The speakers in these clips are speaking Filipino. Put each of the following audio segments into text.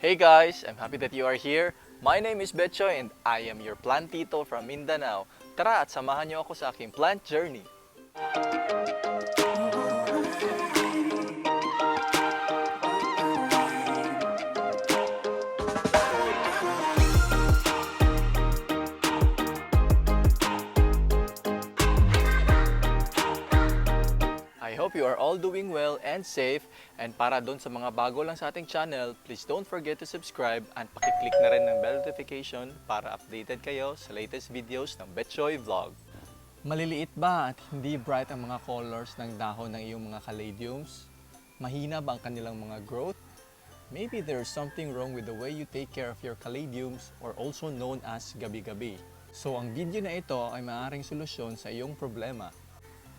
Hey guys, I'm happy that you are here. My name is BECHOY and I am your plantito from Mindanao. Tara at samahan niyo ako sa aking plant journey. I hope you are all doing well and safe. And para doon sa mga bago lang sa ating channel, please don't forget to subscribe and pakiclick na rin ng bell notification para updated kayo sa latest videos ng BECHOY Vlog. Maliliit ba at hindi bright ang mga colors ng dahon ng iyong mga caladiums? Mahina ba ang kanilang mga growth? Maybe there's something wrong with the way you take care of your caladiums, or also known as gabi-gabi. So ang video na ito ay maaaring solusyon sa iyong problema.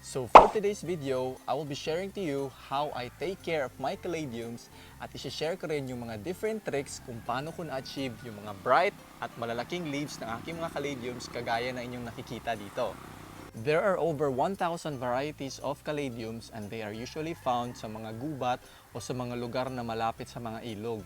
So for today's video, I will be sharing to you how I take care of my caladiums at isi-share ko rin yung mga different tricks kung paano ko na-achieve yung mga bright at malalaking leaves ng aking mga caladiums kagaya na inyong nakikita dito. There are over 1,000 varieties of caladiums and they are usually found sa mga gubat o sa mga lugar na malapit sa mga ilog.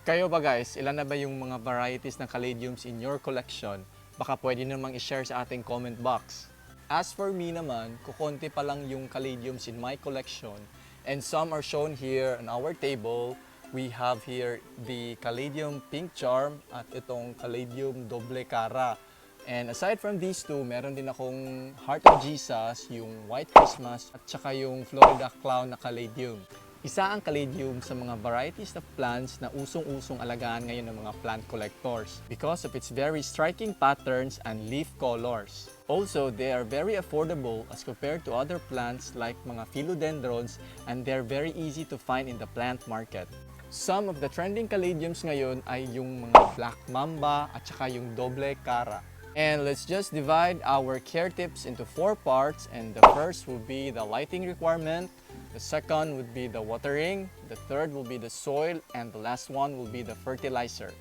Kayo ba guys, ilan na ba yung mga varieties ng caladiums in your collection? Baka pwede namang i-share sa ating comment box. As for me naman, kukonti pa lang yung caladiums in my collection and some are shown here on our table. We have here the Caladium Pink Charm at itong Caladium Doble Cara. And aside from these two, meron din akong Heart of Jesus, yung White Christmas at saka yung Florida Clown na Caladium. Isa ang caladium sa mga varieties of plants na usong-usong alagaan ngayon ng mga plant collectors because of its very striking patterns and leaf colors. Also, they are very affordable as compared to other plants like mga philodendrons, and they're very easy to find in the plant market. Some of the trending caladiums ngayon ay yung mga Black Mamba at saka yung Doble Cara. And let's just divide our care tips into 4 parts, and the first will be the lighting requirement. The second would be the watering, the third will be the soil, and the last one will be the fertilizer.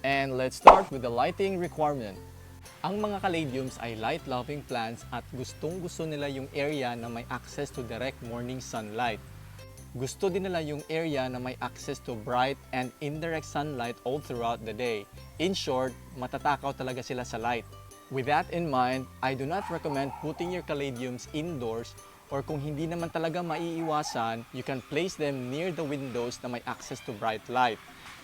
And let's start with the lighting requirement. Ang mga caladiums ay light-loving plants at gustong-gusto nila yung area na may access to direct morning sunlight. Gusto din nila yung area na may access to bright and indirect sunlight all throughout the day. In short, matatakaw talaga sila sa light. With that in mind, I do not recommend putting your caladiums indoors, or kung hindi naman talaga maiiwasan, you can place them near the windows na may access to bright light.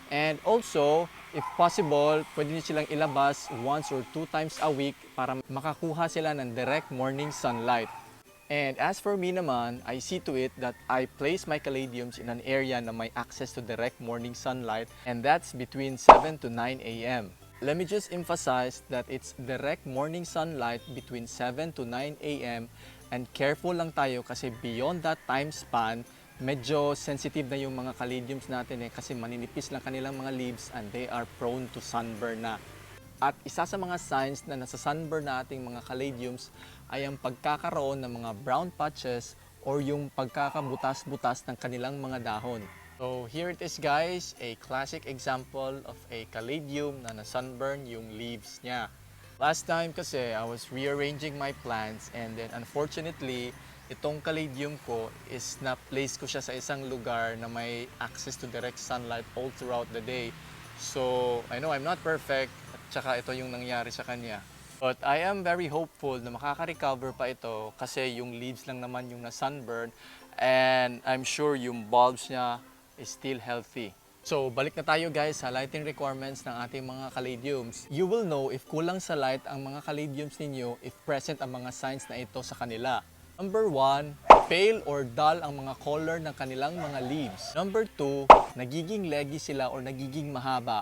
And also, if possible, pwede nyo silang ilabas once or 2 times a week para makakuha sila ng direct morning sunlight. And as for me naman, I see to it that I place my caladiums in an area na may access to direct morning sunlight, and that's between 7 to 9 a.m. Let me just emphasize that it's direct morning sunlight between 7 to 9 a.m. And careful lang tayo kasi beyond that time span, medyo sensitive na yung mga caladiums natin kasi maninipis lang kanilang mga leaves and they are prone to sunburn na. At isa sa mga signs na nasa sunburn na ating mga caladiums ay ang pagkakaroon ng mga brown patches or yung pagkakabutas-butas ng kanilang mga dahon. So here it is guys, a classic example of a caladium na na-sunburn yung leaves niya. Last time kasi I was rearranging my plants and then unfortunately itong caladium ko is na-place ko siya sa isang lugar na may access to direct sunlight all throughout the day. So I know I'm not perfect at saka ito yung nangyari sa kanya. But I am very hopeful na makaka-recover pa ito kasi yung leaves lang naman yung na-sunburn and I'm sure yung bulbs niya is still healthy. So, balik na tayo guys sa lighting requirements ng ating mga caladiums. You will know if kulang sa light ang mga caladiums ninyo if present ang mga signs na ito sa kanila. Number 1, pale or dull ang mga color ng kanilang mga leaves. Number 2, nagiging leggy sila or nagiging mahaba.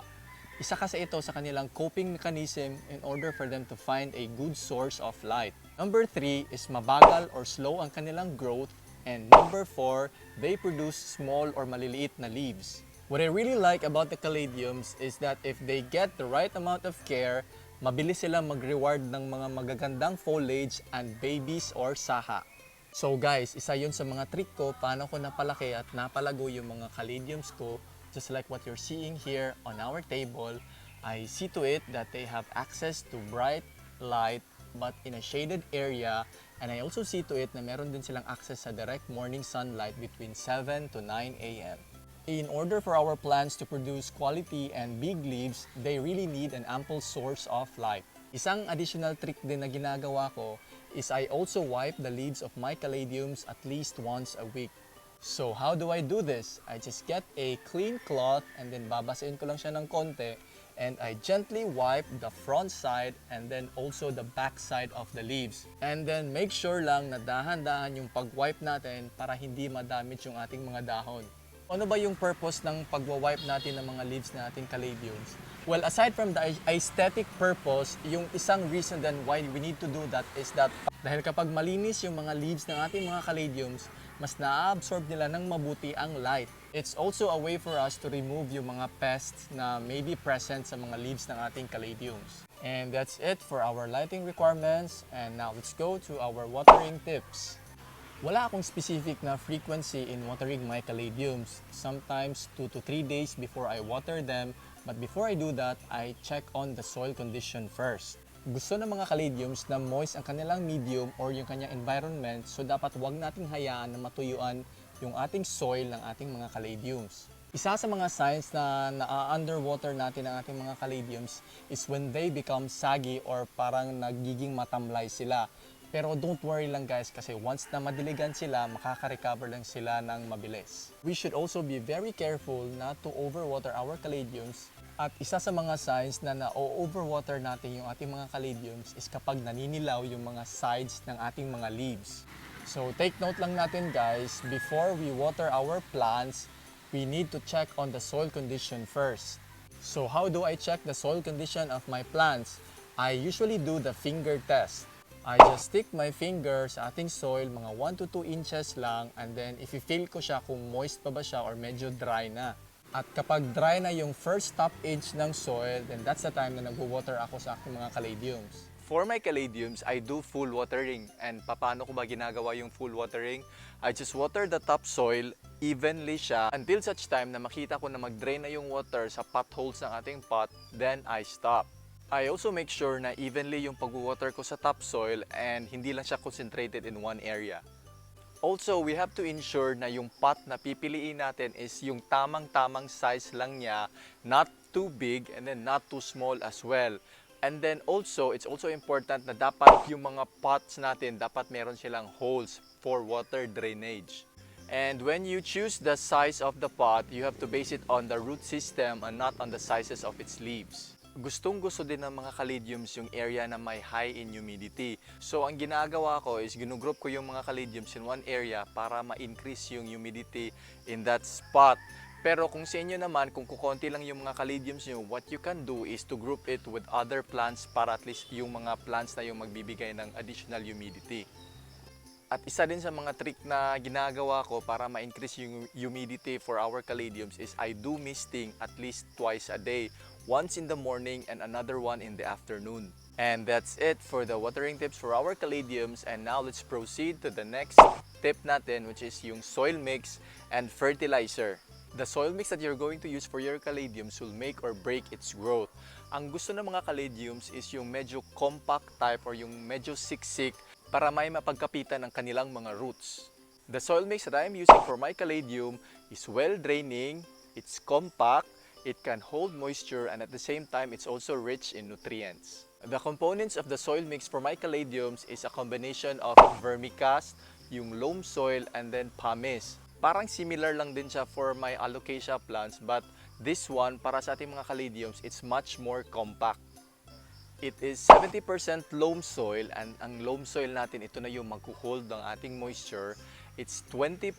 Isa kasi ito sa kanilang coping mechanism in order for them to find a good source of light. Number 3 is mabagal or slow ang kanilang growth. And number 4, they produce small or maliliit na leaves. What I really like about the caladiums is that if they get the right amount of care, mabilis sila mag-reward ng mga magagandang foliage and babies or saha. So guys, isa yun sa mga trick ko paano ko napalaki at napalago yung mga caladiums ko. Just like what you're seeing here on our table, I see to it that they have access to bright light but in a shaded area, and I also see to it na meron din silang access sa direct morning sunlight between 7 to 9 a.m. In order for our plants to produce quality and big leaves, they really need an ample source of light. Isang additional trick din na ginagawa ko is I also wipe the leaves of my caladiums at least once a week. So how do I do this? I just get a clean cloth and then babasahin ko lang siya ng konti and I gently wipe the front side and then also the back side of the leaves. And then make sure lang na dahan-dahan yung pag-wipe natin para hindi madamage yung ating mga dahon. Ano ba yung purpose ng pagwa-wipe natin ng mga leaves na ating caladiums? Well, aside from the aesthetic purpose, yung isang reason then why we need to do that is that dahil kapag malinis yung mga leaves ng ating mga caladiums, mas na-absorb nila ng mabuti ang light. It's also a way for us to remove yung mga pests na may be present sa mga leaves ng ating caladiums. And that's it for our lighting requirements. And now let's go to our watering tips. Wala akong specific na frequency in watering my caladiums. Sometimes 2 to 3 days before I water them. But before I do that, I check on the soil condition first. Gusto ng mga caladiums na moist ang kanilang medium or yung kanyang environment, so dapat wag nating hayaan na matuyuan yung ating soil ng ating mga caladiums. Isa sa mga signs na na-underwater natin ang ating mga caladiums is when they become saggy or parang nagiging matamlay sila. Pero don't worry lang guys, kasi once na madiligan sila, makaka-recover lang sila ng mabilis. We should also be very careful not to overwater our caladiums. At isa sa mga signs na na-overwater natin yung ating mga caladiums is kapag naninilaw yung mga sides ng ating mga leaves. So take note lang natin guys, before we water our plants, we need to check on the soil condition first. So how do I check the soil condition of my plants? I usually do the finger test. I just stick my finger sa ating soil, mga 1 to 2 inches lang, and then if i-feel ko siya kung moist pa ba siya or medyo dry na. At kapag dry na yung first top inch ng soil, then that's the time na nagwo-water ako sa aking mga caladiums. For my caladiums, I do full watering. And paano ko ba ginagawa yung full watering? I just water the top soil, evenly siya, until such time na makita ko na mag-drain na yung water sa potholes ng ating pot, then I stop. I also make sure na evenly yung pag-water ko sa topsoil and hindi lang siya concentrated in one area. Also, we have to ensure na yung pot na pipiliin natin is yung tamang-tamang size lang niya, not too big and then not too small as well. And then also, it's also important na dapat yung mga pots natin, dapat meron silang holes for water drainage. And when you choose the size of the pot, you have to base it on the root system and not on the sizes of its leaves. Gustong-gusto din ng mga caladiums yung area na may high in humidity. So ang ginagawa ko is ginugroup ko yung mga caladiums in one area para ma-increase yung humidity in that spot. Pero kung sa inyo naman, kung kukonti lang yung mga caladiums nyo, what you can do is to group it with other plants para at least yung mga plants na yung magbibigay ng additional humidity. At isa din sa mga trick na ginagawa ko para ma-increase yung humidity for our caladiums is I do misting at least twice a day. Once in the morning and another one in the afternoon. And that's it for the watering tips for our caladiums. And now let's proceed to the next tip natin, which is yung soil mix and fertilizer. The soil mix that you're going to use for your caladiums will make or break its growth. Ang gusto ng mga caladiums is yung medyo compact type or yung medyo siksik para may mapagkapitan ang kanilang mga roots. The soil mix that I'm using for my caladium is well draining, it's compact, it can hold moisture, and at the same time, it's also rich in nutrients. The components of the soil mix for my caladiums is a combination of vermicast, yung loam soil, and then pumice. Parang similar lang din siya for my alocasia plants, but this one, para sa ating mga caladiums, it's much more compact. It is 70% loam soil, and ang loam soil natin, ito na yung mag-hold ng ating moisture. It's 20%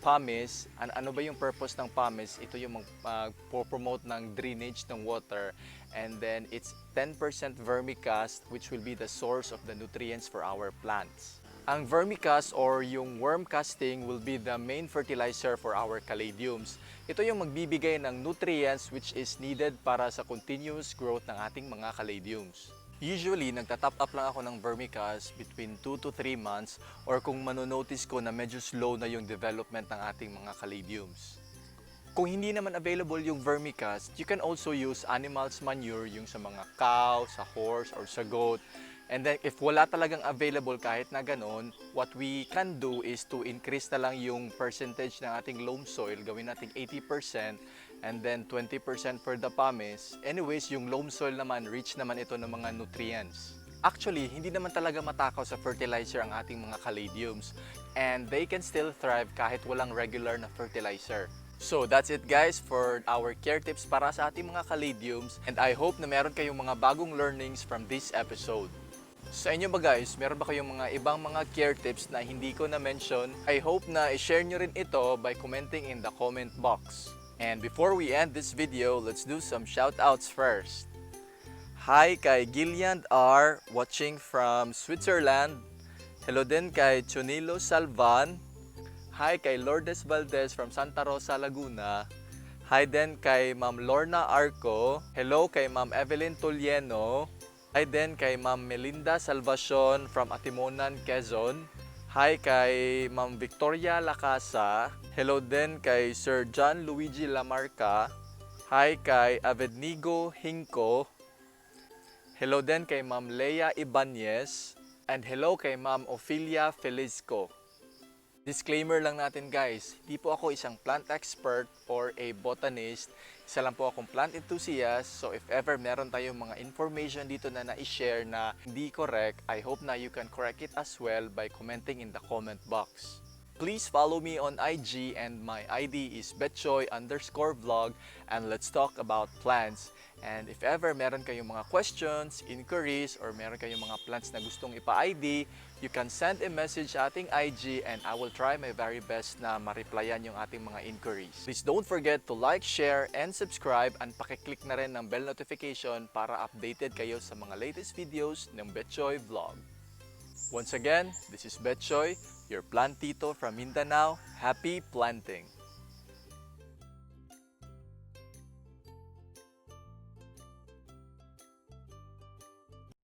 pumice. Ano ba yung purpose ng pumice? Ito yung mag-promote ng drainage ng water. And then it's 10% vermicast, which will be the source of the nutrients for our plants. Ang vermicast or yung worm casting will be the main fertilizer for our caladiums. Ito yung magbibigay ng nutrients which is needed para sa continuous growth ng ating mga caladiums. Usually, nagtatop up lang ako ng vermicast between 2 to 3 months or kung manonotice ko na medyo slow na yung development ng ating mga caladiums. Kung hindi naman available yung vermicast, you can also use animals manure, yung sa mga cow, sa horse, or sa goat. And then if wala talagang available kahit na ganon, what we can do is to increase na lang yung percentage ng ating loam soil. Gawin natin 80% and then 20% for the pumice. Anyways, yung loam soil naman, rich naman ito ng mga nutrients. Actually, hindi naman talaga matakaw sa fertilizer ang ating mga caladiums. And they can still thrive kahit walang regular na fertilizer. So that's it guys for our care tips para sa ating mga caladiums. And I hope na meron kayong mga bagong learnings from this episode. Sa inyo ba guys, meron ba kayong mga ibang mga care tips na hindi ko na-mention? I hope na i-share nyo rin ito by commenting in the comment box. And before we end this video, let's do some shoutouts first. Hi kay Gillian R. watching from Switzerland. Hello din kay Chonilo Salvan. Hi kay Lourdes Valdez from Santa Rosa, Laguna. Hi din kay Ma'am Lorna Arco. Hello kay Ma'am Evelyn Tulieno. Hi din kay Ma'am Melinda Salvacion from Atimonan, Quezon. Hi kay Ma'am Victoria Lacasa. Hello din kay Sir John Luigi Lamarca. Hi kay Avednigo Hinco. Hello din kay Ma'am Leia Ibanez. And hello kay Ma'am Ophelia Felizco. Disclaimer lang natin guys, hindi po ako isang plant expert or a botanist. Isa lang po akong plant enthusiast. So if ever meron tayong mga information dito na na-share na hindi correct, I hope na you can correct it as well by commenting in the comment box. Please follow me on IG and my ID is BECHOY_vlog and let's talk about plants. And if ever meron kayong mga questions, inquiries, or meron kayong mga plants na gustong ipa-ID, you can send a message sa ating IG and I will try my very best na ma-replyan yung ating mga inquiries. Please don't forget to like, share, and subscribe and pakiclick na rin ng bell notification para updated kayo sa mga latest videos ng BECHOY Vlog. Once again, this is BECHOY, your plant tito from Mindanao. Happy planting!